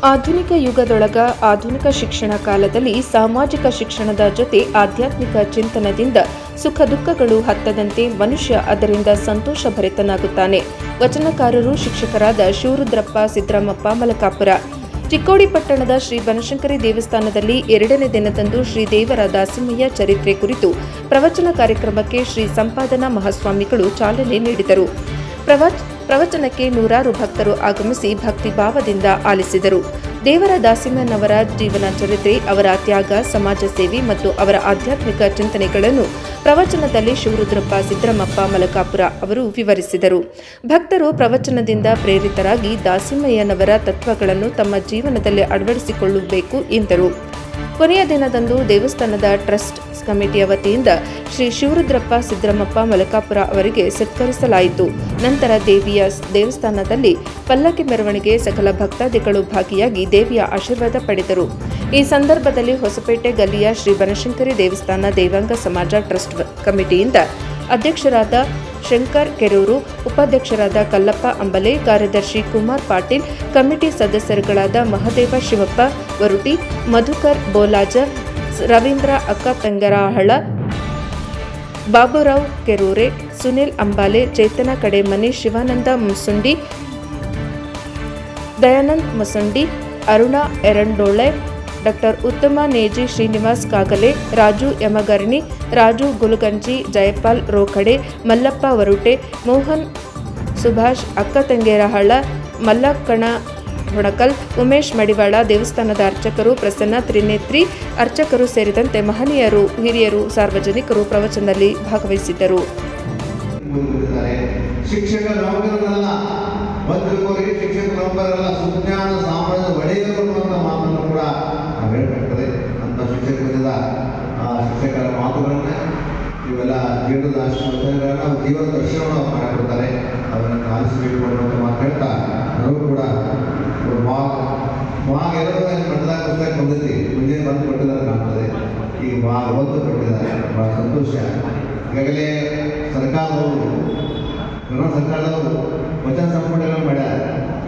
ಆಧುನಿಕ ಯುಗದೊಳಗ ಆಧುನಿಕ ಶಿಕ್ಷಣ ಕಾಲದಲ್ಲಿ ಸಾಮಾಜಿಕ ಶಿಕ್ಷಣದ ಜೊತೆ ಆಧ್ಯಾತ್ಮಿಕ ಚಿಂತನದಿಂದ ಸುಖ ದುಃಖಗಳು ಹತ್ತದಂತೆ ಮನುಷ್ಯ ಅದರಿಂದ ಸಂತೋಷ ಭರಿತನಾಗುತ್ತಾನೆ. ವಚನಕಾರರು ಶಿಕ್ಷಕರಾದ ಶಿವರುದ್ರಪ್ಪ ಸಿದ್ದರಾಮಪ್ಪ ಮಲಕಾಪುರ. ಚಿಕ್ಕೋಡಿ ಪಟ್ಟಣದ ಶ್ರೀ ಬನಶಂಕರಿ ದೇವಸ್ಥಾನದಲ್ಲಿ 2ನೇ ದಿನದಂದು ಶ್ರೀ ದೇವರ ದಾಸಿಮಯ್ಯ ಚರಿತ್ರೆ ಕುರಿತು ಪ್ರವಚನ ಕಾರ್ಯಕ್ರಮಕ್ಕೆ ಶ್ರೀ ಸಂಪಾದನಾ ಮಹಾಸ್ವಾಮಿಗಳು ಚಾಲನೆ ನೀಡಿದರು. ಪ್ರವಚನಕ್ಕೆ ನೂರಾರು ಭಕ್ತರು ಆಗಮಿಸಿ ಭಕ್ತಿ ಭಾವದಿಂದ ಆಲಿಸಿದರು. ದೇವರ ದಾಸಿಮಯ್ಯನವರ ಜೀವನ ಚರಿತ್ರೆ, ಅವರ ತ್ಯಾಗ, ಸಮಾಜ ಸೇವೆ ಮತ್ತು ಅವರ ಆಧ್ಯಾತ್ಮಿಕ ಚಿಂತನೆಗಳನ್ನು ಪ್ರವಚನದಲ್ಲಿ ಶಿವರುದ್ರಪ್ಪ ಸಿದ್ದರಾಮಪ್ಪ ಮಲಕಾಪುರ ಅವರು ವಿವರಿಸಿದರು. ಭಕ್ತರು ಪ್ರವಚನದಿಂದ ಪ್ರೇರಿತರಾಗಿ ದಾಸಿಮಯ್ಯನವರ ತತ್ವಗಳನ್ನು ತಮ್ಮ ಜೀವನದಲ್ಲಿ ಅಳವಡಿಸಿಕೊಳ್ಳಬೇಕು ಎಂದರು. ಕೊನೆಯ ದಿನದಂದು ದೇವಸ್ಥಾನದ ಟ್ರಸ್ಟ್ ಕಮಿಟಿಯ ವತಿಯಿಂದ ಶ್ರೀ ಶಿವರುದ್ರಪ್ಪ ಸಿದ್ದರಾಮಪ್ಪ ಮಲಕಾಪುರ ಅವರಿಗೆ ಸತ್ಕರಿಸಲಾಯಿತು. ನಂತರ ದೇವಿಯ ದೇವಸ್ಥಾನದಲ್ಲಿ ಪಲ್ಲಕ್ಕಿ ಮೆರವಣಿಗೆ ಸಕಲ ಭಕ್ತಾದಿಗಳು ಭಾಗಿಯಾಗಿ ದೇವಿಯ ಆಶೀರ್ವಾದ ಪಡೆದರು. ಈ ಸಂದರ್ಭದಲ್ಲಿ ಹೊಸಪೇಟೆ ಗಲ್ಲಿಯ ಶ್ರೀ ಬನಶಂಕರಿ ದೇವಸ್ಥಾನ ದೇವಾಂಗ ಸಮಾಜ ಟ್ರಸ್ಟ್ ಕಮಿಟಿಯಿಂದ ಅಧ್ಯಕ್ಷರಾದ ಶಂಕರ್ ಕೆರೂರು, ಉಪಾಧ್ಯಕ್ಷರಾದ ಕಲ್ಲಪ್ಪ ಅಂಬಲೆ, ಕಾರ್ಯದರ್ಶಿ ಕುಮಾರ್ ಪಾಟೀಲ್, ಕಮಿಟಿ ಸದಸ್ಯರುಗಳಾದ ಮಹದೇವ ಶಿವಪ್ಪ ವರುಟಿ, ಮಧುಕರ್ ಬೋಲಾಜ, ರವೀಂದ್ರ ಅಕ್ಕತಂಗರಹಳ, ಬಾಬುರಾವ್ ಕೆರೂರೆ, ಸುನಿಲ್ ಅಂಬಾಲೆ, ಚೇತನ ಕಡೆಮನಿ, ಶಿವಾನಂದ ಮುಸುಂಡಿ, ದಯಾನಂದ್ ಮುಸುಂಡಿ, ಅರುಣಾ ಎರಡೋಳೆ, ಡಾಕ್ಟರ್ ಉತ್ತಮ ನೇಜಿ, ಶ್ರೀನಿವಾಸ್ ಕಾಗಲೆ, ರಾಜು ಯಮಗರ್ಣಿ, ರಾಜು ಗುಲಗಂಜಿ, ಜಯಪಾಲ್ ರೋಕಡೆ, ಮಲ್ಲಪ್ಪ ವರುಟೆ, ಮೋಹನ್ ಸುಭಾಷ್ ಅಕ್ಕತಂಗೇರಹಳ್ಳ, ಮಲ್ಲಕ್ಕಣ ಹೊಣಕಲ್, ಉಮೇಶ್ ಮಡಿವಾಳ, ದೇವಸ್ಥಾನದ ಅರ್ಚಕರು, ಪ್ರಸನ್ನ ತ್ರಿನೇತ್ರಿ ಅರ್ಚಕರು ಸೇರಿದಂತೆ ಮಹನೀಯರು, ಹಿರಿಯರು, ಸಾರ್ವಜನಿಕರು ಪ್ರವಚನದಲ್ಲಿ ಭಾಗವಹಿಸಿದ್ದರು. ಶಿಕ್ಷಕ ನೌಕರರಲ್ಲ, ಭದ್ರಕೋರಿಗೆ ಶಿಕ್ಷಕ ನೌಕರರಲ್ಲ, ಸುಜ್ಞಾನ ಸಾಮ್ರಾಜ್ಯ ಒಡೆಯರು ಅನ್ನುವಂಥ ಮಾತನ್ನು ಕೂಡ ಹೇಳಬೇಕಾಗ್ತದೆ. ಅಂತ ಶಿಕ್ಷಕರಿಂದ ಶಿಕ್ಷಕರ ಮಾತುಗಳನ್ನ ಇವೆಲ್ಲ ಜೀವನದ ಆಶೀರ್ವಾದಗಳನ್ನ ಜೀವನ ದರ್ಶನವನ್ನು ಮಾಡಿಕೊಡ್ತಾರೆ. ಅವರನ್ನು ಆಲಿಸಬೇಕು ಅನ್ನುವಂಥ ಮಾತು ಹೇಳ್ತಾ ನಾವು ಕೂಡ ಭಾಗ 2 ಮಟ್ಟದಾಗ ಪುಸ್ತಕ ಬಂದೈತಿ, ಮುಂಜಾನೆ ಬಂದು ಕೊಟ್ಟಿದ್ದಾರೆ ಕಾಣ್ತದೆ. ಈಗ ಭಾಗ 1 ಕೊಟ್ಟಿದ್ದಾರೆ, ಭಾಳ ಸಂತೋಷ. ಈಗಾಗಲೇ ಸರ್ಕಾರದವರು ಸರ್ಕಾರದವರು ವಚನ ಸಂಪುಟಗಳನ್ನು ಮಾಡ್ಯಾರ.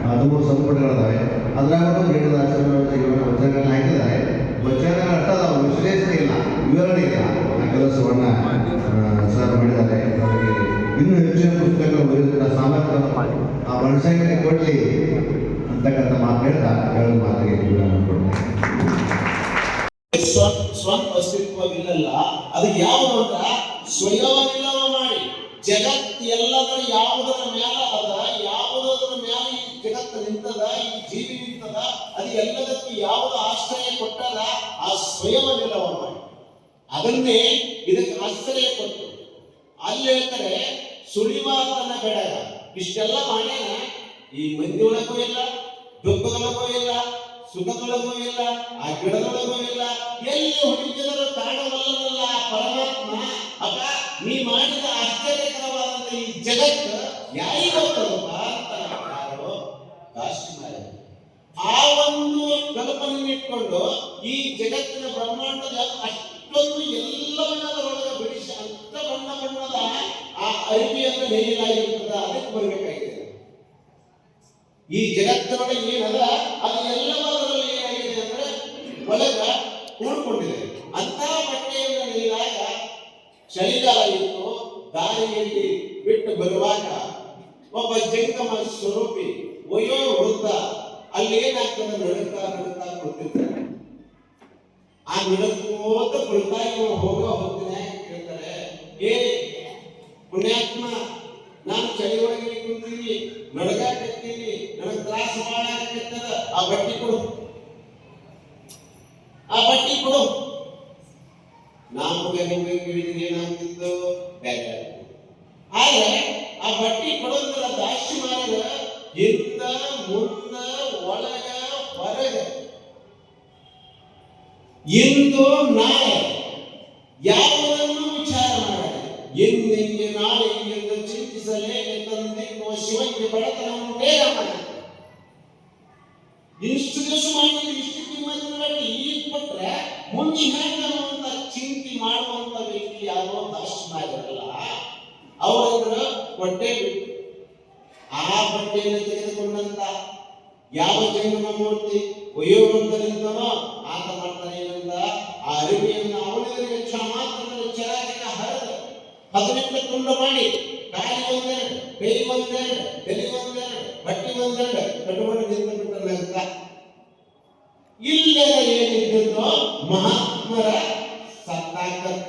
13 ಸಂಪುಟಗಳಿದ್ದಾವೆ. ಅದ್ರಾಗ ಜೀವನದ ಆಶೀರ್ವಾದ ವಚನಗಳನ್ನ ಹಾಕಿದ್ದಾರೆ. ವಚನಗಳು ಅಷ್ಟ ಅದಾವೆ, ವಿಶ್ಲೇಷಣೆ ಇಲ್ಲ, ವಿವರಣೆ ಇಲ್ಲ. ಆ ಕೆಲಸವನ್ನು ಸರ್ ಮಾಡಿದ್ದಾರೆ. ಅವರಿಗೆ ಇನ್ನೂ ಹೆಚ್ಚಿನ ಪುಸ್ತಕಗಳು ಬರೆಯುವಂಥ ಸಾಮರ್ಥ್ಯವನ್ನು ಮಾಡಿ ಆ ಬನಶಂಕರಿ ಕೊಡಲಿ ಅಂತಕ್ಕಂಥ ಮಾತು ಹೇಳ್ತಾ ಹೇಳೋ ಮಾತಿಗೆ ಸ್ವಂತ ಅಸ್ತಿತ್ವವಿಲ್ಲಲ್ಲ. ಅದಕ್ಕೆ ಯಾವುದು ಅಂತ ಸ್ವಯಂವಿಲ್ಲವ ಮಾಡಿ ಜಗತ್ ಎಲ್ಲದರ ಯಾವುದರ ಮ್ಯಾಲ ಅದ, ಯಾವುದರ ಮ್ಯಾಲ ಈ ಜಗತ್ತು ನಿಂತದ, ಈ ಜೀವಿ ನಿಂತದ, ಅದು ಎಲ್ಲದಕ್ಕೂ ಯಾವುದು ಆಶ್ರಯ ಕೊಟ್ಟದ ಆ ಸ್ವಯಂವಿಲ್ಲವ ಮಾಡಿ ಅದನ್ನೇ ಇದಕ್ಕೆ ಆಶ್ರಯ ಕೊಟ್ಟು ಅಲ್ಲಿ ಹೇಳ್ತಾರೆ ಸುಳಿವಾತನ ಬೆಳೆದ. ಇಷ್ಟೆಲ್ಲ ಮಾಡ್ಯಾನ. ಈ ಮಂದಿಯೊಳಗೂ ಇಲ್ಲ, ದುಃಖದೊಳಗೂ ಇಲ್ಲ, ಸುಖದೊಳಗೂ ಇಲ್ಲ, ಆ ಗಿಡದೊಳಗೂ ಇಲ್ಲ. ಎಲ್ಲಿ ಹುಡುಕಿದರೂ ಕಾಣವಲ್ಲನಲ್ಲ ಪರಮಾತ್ಮ. ಅಪ್ಪ, ನೀ ಮಾಡಿದ ಆಶ್ಚರ್ಯಕರವಾದಂತ ಈ ಜಗತ್ತು ಯಾರಿಗೊತ್ತದಪ್ಪ ಅಂತ ಯಾರೋ ದಾಸಿ ಮಾಡಿ ಆ ಒಂದು ಕಲ್ಪನೆ ಇಟ್ಕೊಂಡು ಈ ಜಗತ್ತಿನ ಬ್ರಹ್ಮಾಂಡದ ಅಷ್ಟೊಂದು ಎಲ್ಲವನ್ನ ಅದರೊಳಗೆ ಬಿಡಿಸಿ ಅಂತ ಬಣ್ಣದ ಆ ಅರಿವಿಯನ್ನು ನೇಯಲಾಗಿರ್ತದ. ಅದಕ್ಕೆ ಬರಬೇಕಾಗಿದೆ. ಈ ಜಗತ್ತಿನೊಳಗೆ ಏನದ ಅದು ಎಲ್ಲವರಲ್ಲಿ ಏನಾಗಿದೆ ಅಂದ್ರೆ ಒಳಗ ಕೂಡ್ಕೊಂಡಿದೆ. ಅಂತ ಬಟ್ಟೆಯನ್ನು ನೇಯ್ದಾಗ ಚಳಿಗಾಲ ಇತ್ತು. ದಾರಿಯಲ್ಲಿ ಬಿಟ್ಟು ಬರುವಾಗ ಒಬ್ಬ ಜಂಗಮ ಸ್ವರೂಪಿ ವಯೋ ವೃದ್ಧ ಅಲ್ಲಿ ಏನಾಗ್ತದೆ, ನಡುತ್ತಾ ಕೊಡ್ತಿರ್ತಾರೆ. ಆ ನಡುಕೋತ ಕೊಡ್ತಾ ಹೋಗೋ ಹೋಗ್ತೀನಿ ಕೇಳ್ತಾರೆ, ಏ ಪುಣ್ಯಾತ್ಮ, ನಾನು ಚಳಿ ಒಳಗೆ ಕುಂತೀನಿ, ನಡಗಾಕತ್ತೀನಿ, ನನಗೆ ತ್ರಾಸ ಭಾಳ ಆಗತ್ತದ, ಆ ಬಟ್ಟಿ ಕೊಡು, ಆ ಬಟ್ಟಿ ಕೊಡು. ನಮಗೆ ನಿಮಗೆ ಕೇಳಿದ್ರೆ ಏನಾಗ್ತಿತ್ತು, ಬೇರೆ. ಆದ್ರೆ ಆ ಬಟ್ಟಿ ಕೊಡೋದ್ರ ದಾಕ್ಷಿ ಮಾಡಿದ ಹಿಂದ ಮುಂದ ಒಳಗ ಹೊರಗ ಇಂದು ನಾಳೆ ಯಾವುದನ್ನು ವಿಚಾರ ಮಾಡಿ ಎಂದೆಂಗೆ ನಾಳೆ ಎಂದು ಚಿಂತಿಸಲೇ ತಂದೆನ್ನುವ ಶಿವನಿಗೆ ಬಡತನವನ್ನು ಬೇಗ ಮಾಡಿ ಇಷ್ಟು ದಿವಸ ಮಾಡಿದ್ರೆ ಇಷ್ಟು ಕಿಮ್ಮತ್ತಿನಲ್ಲಿ ಈಗ ಕೊಟ್ರೆ ಮುಂದೆ ಹೇಳುವಂತ ಚಿಂತೆ ಮಾಡುವಂತ ವ್ಯಕ್ತಿ ಯಾರೋ ದಾಕ್ಷಿ ಮಾಡಿರಲ್ಲ. ಅವರಂದ್ರ ಹೊಟ್ಟೆ ಬಿಟ್ಟು ಆ ಬಟ್ಟೆಯನ್ನು ತೆಗೆದುಕೊಂಡಂತ ಯಾವ ಜಂಗಮ ಮೂರ್ತಿ ವಯೋವೃದ್ಧರಿದ್ದನೋ ಆತ ಮಾಡ್ತಾನೆ ಏನಂದ ಆ ಅರಿವೆಯನ್ನು ಅವನಿಗೆ ಮಾತ್ರದಲ್ಲಿ ಚರಾಚರ ಹರಿದು 18 ತುಂಡು ಮಾಡಿ ಕಾಲಿ ಒಂದೆರಡು, ಕೈ ಒಂದೆರಡು, ತಲೆ ಒಂದೆರಡು, ಬಟ್ಟೆ ಒಂದೆರಡು ಕಟ್ಟುಕೊಂಡು ನಿಂತು ಬಿಟ್ಟನಂತ. ಇಲ್ಲೆಲ್ಲ ಏನಿದ್ದೋ ಮಹಾತ್ಮರ ಸತ್ತಾಕತ್.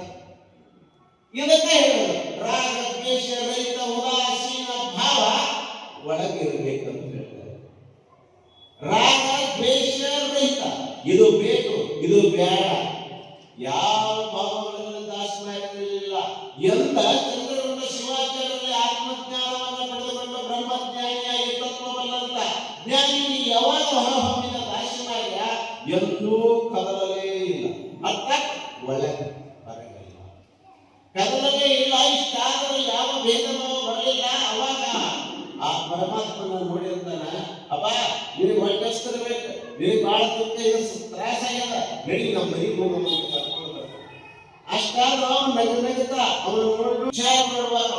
ಇದಕ್ಕೆ ಹೇಳೋದು ರಾಗ ದ್ವೇಷ ರಹಿತ ಉದಾಸೀನ ಭಾವ ಒಳಗಿರಬೇಕಂತ ಹೇಳ್ತಾರೆ. ರಾಗ ದ್ವೇಷ ರಹಿತ, ಇದು ಬೇಕು ಇದು ಬೇಡ, ಯಾವ ಭಾವಗಳನ್ನು ದಾಸನಾಗಿರಲಿಲ್ಲ ಎಂದ ಚಂದ್ರಗುಂಡ ಶಿವಾಚಾರ್ಯರಲ್ಲಿ ಆತ್ಮಜ್ಞಾನವನ್ನು ಪಡೆದುಕೊಂಡು ಬ್ರಹ್ಮಜ್ಞಾನಿಯಾಗಿ ತತ್ವವಲ್ಲಂತ ಜ್ಞಾನಿ ಯಾವಾಗ ಹೊರಹೊಮ್ಮಿದ ದಾಸನಾಗ ಎಂದೂ ಕದಲಲೇ ಇಲ್ಲ. ಅರ್ಥಾತ್ ಒಳ್ಳೆ ಬರಲಿಲ್ಲ, ಕದಲಲೇ ಇಲ್ಲ. ಇಷ್ಟಾದರೂ ಯಾವ ಭೇದವೂ ಬರಲಿಲ್ಲ. ಅವಾಗ ಆ ಪರಮಾತ್ಮನ ನೋಡಿರ್ತಾನ, ಅಪ್ಪ ನಿನಗೆ ಹೊಟ್ಟೆಸ್ತಿರ್ಬೇಕು, ನಿನಗೆ ಬಹಳ ದುಃಖ ಇದು ತ್ರಾಸ ಆಗ್ಯದ, ನಡಿ ನಮ್ಮ ಮನೆಗೆ ಹೋಗೋಣ ಕರ್ಕೊಂಡು ಬರ್ತಾನೆ. ಅಷ್ಟಾದ್ರೂ ಅವನು ನಗುತ್ತಾ ಅವನು ನೋಡಿ ವಿಚಾರ ಮಾಡುವಾಗ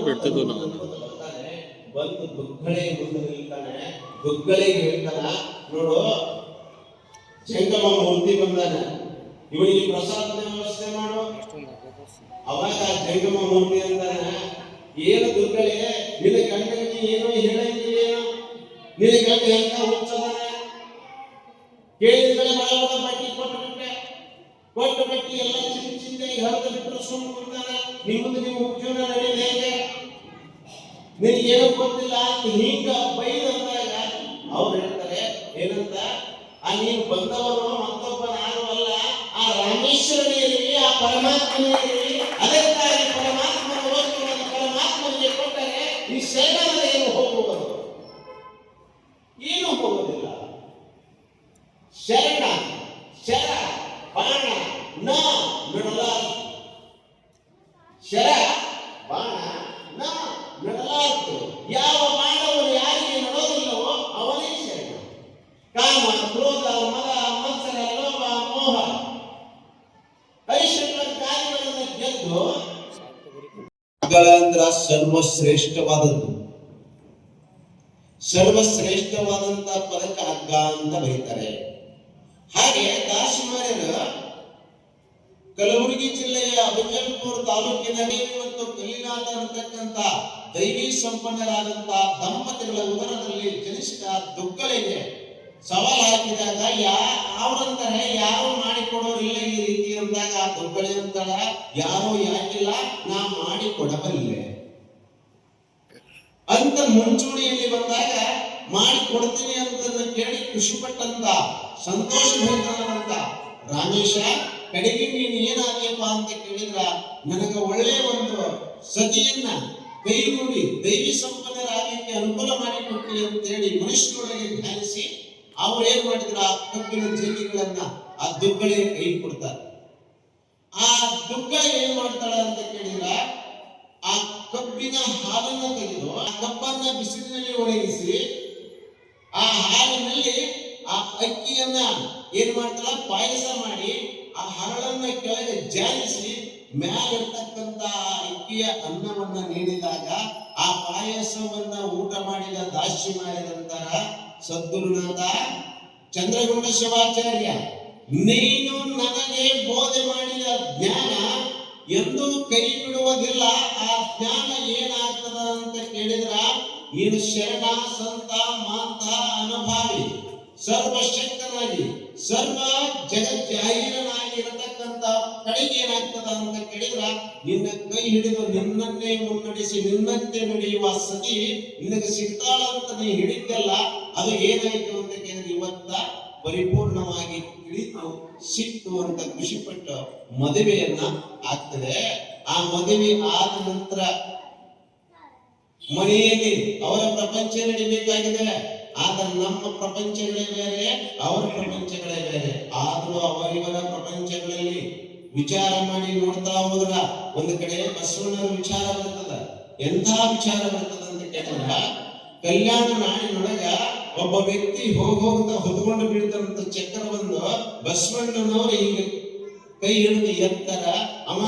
ಬರ್ತಾನೆ. ಬಂದು ದುಗ್ಗಳೆ ಮುಂದೆ ನಿಲ್ತಾನೆ. ದುಗ್ಗಳೆಗೆ ಹೇಳ್ತಾನ, ನೋಡು ಜಂಗಮ ಮೂರ್ತಿ ಬಂದಾನ, ಇವನಿಗೆ ಪ್ರಸಾದದ ವ್ಯವಸ್ಥೆ ಮಾಡು. ಅವಾಗ ಜಂಗಮ ಮೂರ್ತಿ ಅಂತಾನ, ಏನು ದುರ್ಗಳೆ ನಿನ್ನ ಗಂಡನಿಗೆ ಏನೋ ಹೇಳಂಗಿಲ್ಲೇನೋ, ನಿನ್ನ ಗಂಡ ಎಂತ ಹುಚ್ಚದಾನ, ಕೇಳಿದ್ರೆ ಬಡ ಬಟ್ಟಿ ಕೊಟ್ಟು ಬಟ್ಟಿ ಎಲ್ಲ ಚಿಂತೆಗೆ ಹರಿದು ಬಿಟ್ಟರು ಸುಮ್ಮನೆ ಕೊಡ್ತಾನ. ನಿಮ್ಮದು ನಿಮ್ಮ ಜೀವನ ನಡೆಯದೆ ಹೇಗೆ, ನಿನಗೇನು ಗೊತ್ತಿಲ್ಲ ಅಂತ ಹಿಂಗ ಬೈದಂದಾಗ ಅವ್ರು ಹೇಳ್ತಾರೆ ಏನಂತ, ಆ ನೀನು ಬಂದವರು ಮತ್ತೊಬ್ಬ ನಾನು ಅಲ್ಲ, ಆ ರಾಮೇಶ್ವರನೇ ಇರಲಿ, ಆ ಪರಮಾತ್ಮನೇ ಇರಲಿ, ಅದಕ್ಕಾಗಿ ಪರಮಾತ್ಮನ ವಸ್ತುವನ್ನು ಪರಮಾತ್ಮನಿಗೆ ಕೊಟ್ಟರೆ ಈ ಶರೀರದ ಏನು ಹೋಗುವುದು, ಏನು ಹೋಗುವುದಿಲ್ಲ. ಶರಣ ಶರ ಬಾಣ ನ ನಡಲಾರ್ದು, ಶರ ಬಾಣ ನ ನಡಲಾರ್ದು. ಯಾವ ಬಾಣವನ್ನು ಯಾರಿಗೆ ನಡೋದಿಲ್ಲವೋ ಅವನೇ ಶರಣ. ಕಾಮ ಕ್ರೋಧ ಮದ ಮತ್ಸರ ಲೋಭ ಮೋಹ ಐಶ್ವರ್ಯಗಳನ್ನು ಗೆದ್ದು ಅಂದ್ರ ಸರ್ವಶ್ರೇಷ್ಠವಾದದ್ದು. ಸರ್ವಶ್ರೇಷ್ಠವಾದಂತ ಪದಕ್ಕೆ ಹಗ್ಗ ಅಂತ ಬರೀತಾರೆ. ಹಾಗೆ ದಾಸಮಾರ್ಯರ ಕಲಬುರಗಿ ಜಿಲ್ಲೆಯ ಅಫಜಲ್ಪುರ ತಾಲೂಕಿನಲ್ಲಿ ಮತ್ತು ಕಲ್ಲಿನಾಥ ಅಂತಕ್ಕಂಥ ದೈವಿ ಸಂಪನ್ನರಾದಂತ ದಂಪತಿಗಳ ಉದರದಲ್ಲಿ ಜನಿಸಿದ ದುಗ್ಗಳೆಗೆ ಸವಾಲು ಹಾಕಿದಾಗ ಅವ್ರಂತಾರೆ ಯಾರು ಮಾಡಿಕೊಡೋರಿಲ್ಲ ಈ ರೀತಿ ಅಂದಾಗ ಆ ದುಗ್ಗಳೆ ಅಂತಾಳ, ಯಾರೋ ಯಾಕಿಲ್ಲ, ನಾ ಮಾಡಿಕೊಡಬಲ್ಲೆ ಅಂತ ಮುಂಚೂಣಿಯಲ್ಲಿ ಬಂದಾಗ ಮಾಡಿಕೊಡ್ತೀನಿ ಅಂತ ಕೇಳಿ ಖುಷಿಪಟ್ಟಂತ ಸಂತೋಷಭರಿತನಾದಂತ ರಾಮೇಶ, ಕಡೆಗೆ ನೀನು ಏನಾಗ್ಯಪ್ಪ ಅಂತ ಕೇಳಿದ್ರ, ನನಗ ಒಳ್ಳೆ ಒಂದು ಸತಿಯನ್ನ ಕೈಗೂಡಿ ದೈವಿ ಸಂಪನ್ನರಾಗಲಿಕ್ಕೆ ಅನುಕೂಲ ಮಾಡಿಕೊಟ್ಟಿ ಅಂತ ಹೇಳಿ ಮನುಷ್ಯರೊಳಗೆ ಧ್ಯಾನಿಸಿ ಅವ್ರು ಏನ್ ಮಾಡಿದ್ರು, ಆ ಕಬ್ಬಿನ ಜೇಗಿಗಳನ್ನ ಆ ದುಗ್ಗಳಿಗೆ ಕೈ ಕೊಡ್ತಾರೆ. ಆ ದುಗ್ಗಳಿ ಏನ್ ಮಾಡ್ತಾಳ ಅಂತ ಕೇಳಿದ್ರ, ಆ ಕಬ್ಬಿನ ಹಾಲನ್ನ ತೆಗೆದು ಆ ಕಬ್ಬನ್ನ ಬಿಸಿಲಿನಲ್ಲಿ ಒಣಗಿಸಿ ಆ ಹಾಲಿನಲ್ಲಿ ಆ ಅಕ್ಕಿಯನ್ನ ಏನ್ ಮಾಡ್ತಾಳ, ಪಾಯಸ ಮಾಡಿ ಆ ಹರಳನ್ನ ಕೆಳಗೆ ಜಾರಿಸಿ ಮ್ಯಾಲಿರ್ತಕ್ಕಂತ ಅಕ್ಕಿಯ ಅನ್ನವನ್ನ ನೀಡಿದಾಗ ಆ ಪಾಯಸವನ್ನ ಊಟ ಮಾಡಿದ ದಾಸ್ಯ ಮಾಡಿದಂತರ ಸದ್ಗುರುನಾಥ ಚಂದ್ರಗುಂಡ ಶಿವಾಚಾರ್ಯ, ನೀನು ನನಗೆ ಬೋಧೆ ಮಾಡಿದ ಜ್ಞಾನ ಎಂದೂ ಕೈ ಬಿಡುವುದಿಲ್ಲ. ಆ ಜ್ಞಾನ ಏನಾಗ್ತದ ಅಂತ ಕೇಳಿದ್ರ, ನೀನು ಶರಣ ಸಂತ ಮಾಂತ ಅನುಭಾವಿ ಸರ್ವಶಕ್ತನಾಗಿ ಸರ್ವ ಜಗಜ್ಜಾಹೀರನಾಗಿ ಇರತಕ್ಕಂತ ಕಡೆಗೆ ಏನಾಗ್ತದ ಅಂತ ಕೇಳಿದ್ರ, ನಿನ್ನ ಕೈ ಹಿಡಿದು ನಿನ್ನನ್ನೇ ಮುನ್ನಡೆಸಿ ನಿನ್ನಂತೆ ನಡೆಯುವ ಸತಿ ನಿನಗೆ ಸಿಗ್ತಾಳ ಅಂತ ನೀ ಹಿಡಿದ್ದಲ್ಲ, ಅದು ಏನಾಯ್ತು ಅಂತ ಕೇಳಿದ್ರೆ ಇವತ್ತ ಪರಿಪೂರ್ಣವಾಗಿ ತಿಳಿತು ಸಿಕ್ತು ಅಂತ ಖುಷಿಪಟ್ಟು ಮದುವೆಯನ್ನ ಆಗ್ತದೆ. ಆ ಮದುವೆ ಆದ ನಂತರ ಮನೆಯಲ್ಲಿ ಅವರ ಪ್ರಪಂಚ ನಡಿಬೇಕಾಗಿದೆ. ಆದ್ರೆ ನಮ್ಮ ಪ್ರಪಂಚಗಳೇ ಬೇರೆ, ಅವರ ಪ್ರಪಂಚಗಳೇ ಬೇರೆ. ಆದ್ರೂ ಅವರಿವರ ಪ್ರಪಂಚಗಳಲ್ಲಿ ವಿಚಾರ ಮಾಡಿ ನೋಡ್ತಾ ಹೋದ್ರ ಒಂದು ಕಡೆ ಬಸವಣ್ಣನ ವಿಚಾರ ಬರ್ತದ. ಎಂಥ ವಿಚಾರ ಬರ್ತದ ಅಂತ ಕೇಳಿದ್ರ, ಕಲ್ಯಾಣ ನಾಡಿನೊಳಗ ಒಬ್ಬ ವ್ಯಕ್ತಿ ಹೋಗ್ತಾ ಹೊತ್ಕೊಂಡು ಬೀಳ್ತಾರಂತ ಚಕ್ರ ಬಂದು ಬಸವಣ್ಣನವರು ಹಿಂಗೆ ಕೈ ಹಿಡಿದು ಎತ್ತರ ಅವ